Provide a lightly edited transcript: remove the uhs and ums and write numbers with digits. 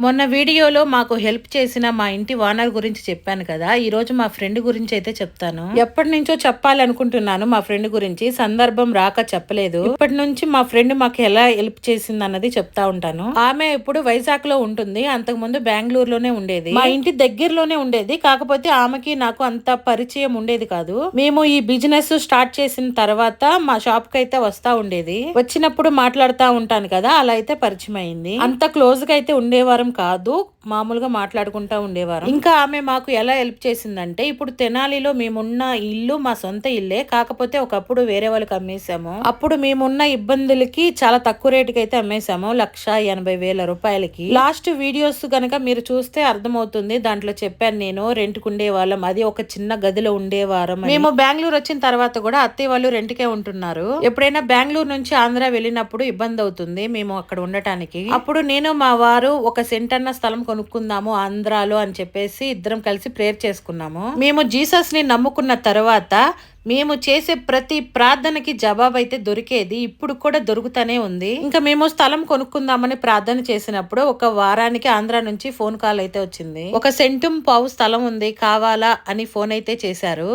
మొన్న వీడియోలో మాకు హెల్ప్ చేసిన మా ఇంటి ఓనర్ గురించి చెప్పాను కదా, ఈ రోజు మా ఫ్రెండ్ గురించి అయితే చెప్తాను. ఎప్పటి నుంచో చెప్పాలనుకుంటున్నాను మా ఫ్రెండ్ గురించి, సందర్భం రాక చెప్పలేదు. ఇప్పటి నుంచి మా ఫ్రెండ్ మాకు ఎలా హెల్ప్ చేసింది అన్నది చెప్తా ఉంటాను. ఆమె ఇప్పుడు వైజాగ్ లో ఉంటుంది, అంతకు ముందు బెంగళూరులోనే ఉండేది. మా ఇంటి దగ్గరలోనే ఉండేది, కాకపోతే ఆమెకి నాకు అంత పరిచయం ఉండేది కాదు. మేము ఈ బిజినెస్ స్టార్ట్ చేసిన తర్వాత మా షాప్ కి అయితే వస్తా ఉండేది. వచ్చినప్పుడు మాట్లాడుతా ఉంటాను కదా, అలా అయితే పరిచయం అయింది. అంత క్లోజ్ గా అయితే ఉండేవారు కాదు, మామూలుగా మాట్లాడుకుంటా ఉండేవారు. ఇంకా ఆమె మాకు ఎలా హెల్ప్ చేసిందంటే, ఇప్పుడు తెనాలిలో మేమున్న ఇల్లు మా సొంత ఇల్లే, కాకపోతే ఒకప్పుడు వేరే వాళ్ళకి అమ్మేశాము. అప్పుడు మేమున్న ఇబ్బందులకి చాలా తక్కువ రేటుకి అయితే అమ్మేశాము, 1,80,000 రూపాయలకి. లాస్ట్ వీడియోస్ గనక మీరు చూస్తే అర్థమవుతుంది, దాంట్లో చెప్పాను నేను రెంట్కి ఉండేవాళ్ళం, అది ఒక చిన్న గదిలో ఉండేవారం. మేము బెంగళూరు వచ్చిన తర్వాత కూడా అత్తయ్య వాళ్ళు రెంట్కే ఉంటున్నారు. ఎప్పుడైనా బెంగళూరు నుంచి ఆంధ్ర వెళ్ళినప్పుడు ఇబ్బంది అవుతుంది మేము అక్కడ ఉండటానికి. అప్పుడు నేను మా వారు ఒక సెంట్ అన్న స్థలం కొనుక్కుందాము ఆంధ్రాలో అని చెప్పేసి ఇద్దరం కలిసి ప్రేయర్ చేసుకున్నాము. మేము జీసస్ ని నమ్ముకున్న తర్వాత మేము చేసే ప్రతి ప్రార్థనకి జవాబు అయితే దొరికేది, ఇప్పుడు కూడా దొరుకుతానే ఉంది. ఇంకా మేము స్థలం కొనుక్కుందామని ప్రార్థన చేసినప్పుడు ఒక వారానికి ఆంధ్ర నుంచి ఫోన్ కాల్ అయితే వచ్చింది. 1.5 సెంటు స్థలం ఉంది, కావాలా అని ఫోన్ అయితే చేశారు.